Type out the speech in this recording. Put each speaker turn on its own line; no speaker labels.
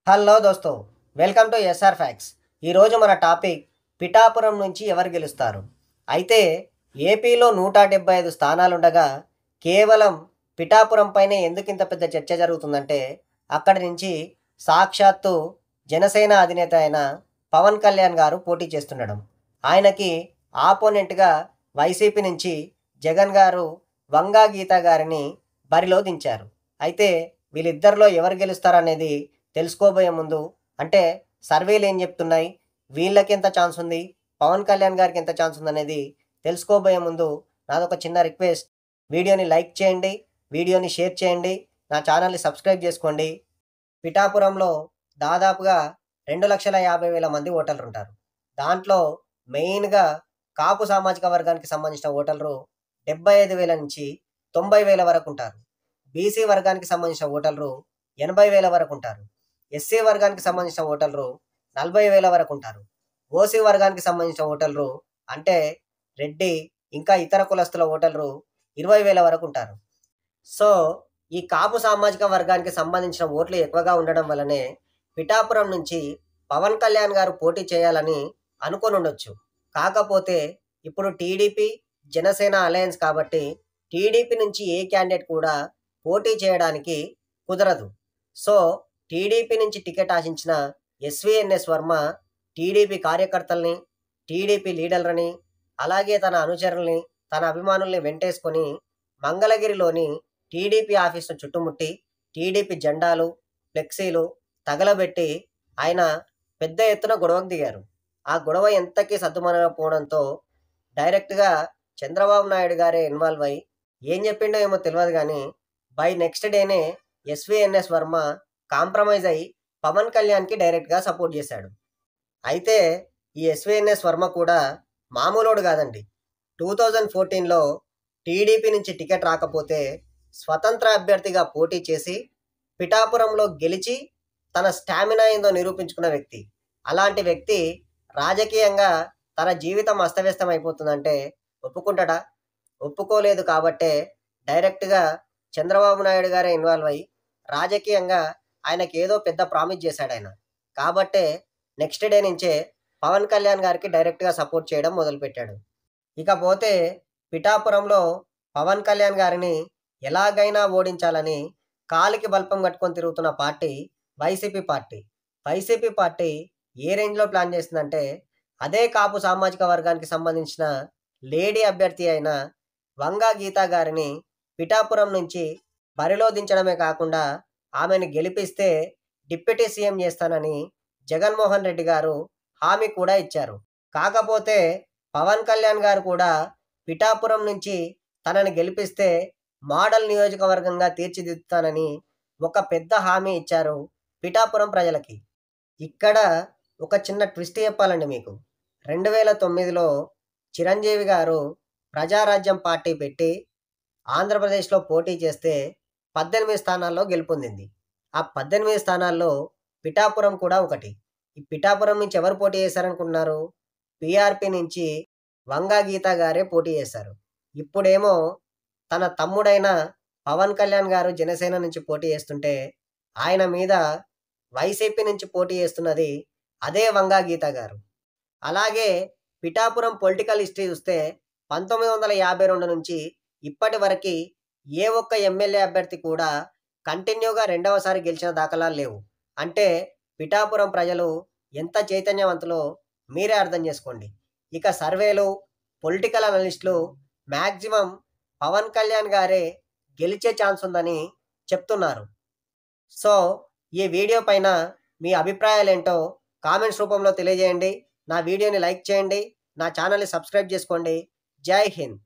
Hello దోస్తో, welcome to SR facts. ఈరోజు మన టాపిక్ పిఠాపురం నుంచి ఎవరు గెలుస్తారు. అయితే ఏపీలో 175 స్థానాలుండగా కేవలం పిఠాపురం పైనే ఎందుకు ఇంత పెద్ద చర్చ జరుగుతుందంటే, అక్కడి నుంచి సాక్షాత్తు జనసేన అధినేత అయిన పవన్ కళ్యాణ్ గారు పోటీ చేస్తుండడం, ఆయనకి ఆపోనెంట్గా వైసీపీ నుంచి జగన్ గారు వంగా గీత గారిని బరిలో దించారు. అయితే వీళ్ళిద్దరిలో ఎవరు గెలుస్తారనేది తెలుసుకోబోయే ముందు, అంటే సర్వేలు ఏం చెప్తున్నాయి, వీళ్ళకి ఎంత ఛాన్స్ ఉంది, పవన్ కళ్యాణ్ గారికి ఎంత ఛాన్స్ ఉందనేది తెలుసుకోబోయే ముందు నాదొక చిన్న రిక్వెస్ట్. వీడియోని లైక్ చేయండి, వీడియోని షేర్ చేయండి, నా ఛానల్ని సబ్స్క్రైబ్ చేసుకోండి. పిఠాపురంలో దాదాపుగా 2,50,000 మంది ఓటర్లు ఉంటారు. దాంట్లో మెయిన్గా కాపు సామాజిక వర్గానికి సంబంధించిన ఓటర్లు 75,000 నుంచి 90,000 వరకు ఉంటారు. బీసీ వర్గానికి సంబంధించిన ఓటర్లు 80,000 వరకు ఉంటారు. ఎస్సీ వర్గానికి సంబంధించిన ఓటర్లు 40,000 వరకు ఉంటారు. ఓసీ వర్గానికి సంబంధించిన ఓటర్లు అంటే రెడ్డి ఇంకా ఇతర కులస్తుల ఓటర్లు 20,000 వరకు ఉంటారు. సో ఈ కాపు సామాజిక వర్గానికి సంబంధించిన ఓట్లు ఎక్కువగా ఉండడం వల్లనే పిఠాపురం నుంచి పవన్ కళ్యాణ్ గారు పోటీ చేయాలని అనుకొని ఉండొచ్చు. కాకపోతే ఇప్పుడు టీడీపీ జనసేన అలయన్స్ కాబట్టి టీడీపీ నుంచి ఏ క్యాండిడేట్ కూడా పోటీ చేయడానికి కుదరదు. సో టీడీపీ నుంచి టికెట్ ఆశించిన ఎస్వీఎన్ఎస్ వర్మ టీడీపీ కార్యకర్తల్ని, టీడీపీ లీడర్లని, అలాగే తన అనుచరుల్ని, తన అభిమానుల్ని వెంటేసుకొని మంగళగిరిలోని టీడీపీ ఆఫీసును చుట్టుముట్టి టీడీపీ జెండాలు, ఫ్లెక్సీలు తగలబెట్టి ఆయన పెద్ద ఎత్తున గొడవకు దిగారు. ఆ గొడవ ఎంతకీ సద్దుమణగకపోవడంతో డైరెక్ట్గా చంద్రబాబు నాయుడు గారే ఇన్వాల్వ్ అయ్యి ఏం చెప్పిండో ఏమో తెలియదు కానీ బై నెక్స్ట్ డేనే ఎస్వీఎన్ఎస్ వర్మ కాంప్రమైజ్ అయ్యి పవన్ కళ్యాణ్కి డైరెక్ట్గా సపోర్ట్ చేశాడు. అయితే ఈ ఎస్వీఎన్ఎస్ వర్మ కూడా మామూలోడు కాదండి. 2014లో టీడీపీ నుంచి టికెట్ రాకపోతే స్వతంత్ర అభ్యర్థిగా పోటీ చేసి పిఠాపురంలో గెలిచి తన స్టామినా ఏందో నిరూపించుకున్న వ్యక్తి. అలాంటి వ్యక్తి రాజకీయంగా తన జీవితం అస్తవ్యస్తం అయిపోతుందంటే ఒప్పుకుంటాడా? ఒప్పుకోలేదు. కాబట్టే డైరెక్ట్గా చంద్రబాబు నాయుడు గారే ఇన్వాల్వ్ అయ్యి రాజకీయంగా ఆయనకి ఏదో పెద్ద ప్రామిస్ చేశాడు ఆయన. కాబట్టే నెక్స్ట్ డే నుంచే పవన్ కళ్యాణ్ గారికి డైరెక్ట్గా సపోర్ట్ చేయడం మొదలుపెట్టాడు. ఇకపోతే పిఠాపురంలో పవన్ కళ్యాణ్ గారిని ఎలాగైనా ఓడించాలని కాలికి బల్పం కట్టుకొని తిరుగుతున్న party YCP party. YCP party ఏ రేంజ్లో ప్లాన్ చేస్తుందంటే, అదే కాపు సామాజిక వర్గానికి సంబంధించిన లేడీ అభ్యర్థి అయిన వంగా గీత గారిని పిఠాపురం నుంచి బరిలో దించడమే కాకుండా ఆమెను గెలిపిస్తే డిప్యూటీ సీఎం చేస్తానని జగన్మోహన్ రెడ్డి గారు హామీ కూడా ఇచ్చారు. కాకపోతే పవన్ కళ్యాణ్ గారు కూడా పిఠాపురం నుంచి తనని గెలిపిస్తే మోడల్ నియోజకవర్గంగా తీర్చిదిద్దుతానని ఒక పెద్ద హామీ ఇచ్చారు పిఠాపురం ప్రజలకి. ఇక్కడ ఒక చిన్న ట్విస్ట్ చెప్పాలండి మీకు. 2009లో చిరంజీవి గారు ప్రజారాజ్యం పార్టీ పెట్టి ఆంధ్రప్రదేశ్లో పోటీ చేస్తే 18 స్థానాల్లో గెలుపొందింది. ఆ 18 స్థానాల్లో పిఠాపురం కూడా ఒకటి. ఈ పిఠాపురం నుంచి ఎవరు పోటీ చేశారనుకుంటున్నారు? పీఆర్పీ నుంచి వంగా గీత గారే పోటీ చేశారు. ఇప్పుడేమో తన తమ్ముడైన పవన్ కళ్యాణ్ గారు జనసేన నుంచి పోటీ చేస్తుంటే ఆయన మీద వైసీపీ నుంచి పోటీ చేస్తున్నది అదే వంగా గీత గారు. అలాగే పిఠాపురం పొలిటికల్ హిస్టరీ చూస్తే 1952 నుంచి ఇప్పటి వరకు ఏ ఒక్క ఎమ్మెల్యే అభ్యర్థి కూడా కంటిన్యూగా రెండవసారి గెలిచిన దాఖలాలు లేవు. అంటే పిఠాపురం ప్రజలు ఎంత చైతన్యవంతులో మీరే అర్థం చేసుకోండి. ఇక సర్వేలు, పొలిటికల్ అనలిస్టులు మ్యాక్సిమం పవన్ కళ్యాణ్ గారే గెలిచే ఛాన్స్ ఉందని చెప్తున్నారు. సో ఈ వీడియో పైన మీ అభిప్రాయాలు ఏంటో కామెంట్స్ రూపంలో తెలియజేయండి. నా వీడియోని లైక్ చేయండి, నా ఛానల్ని సబ్స్క్రైబ్ చేసుకోండి. జై హింద్.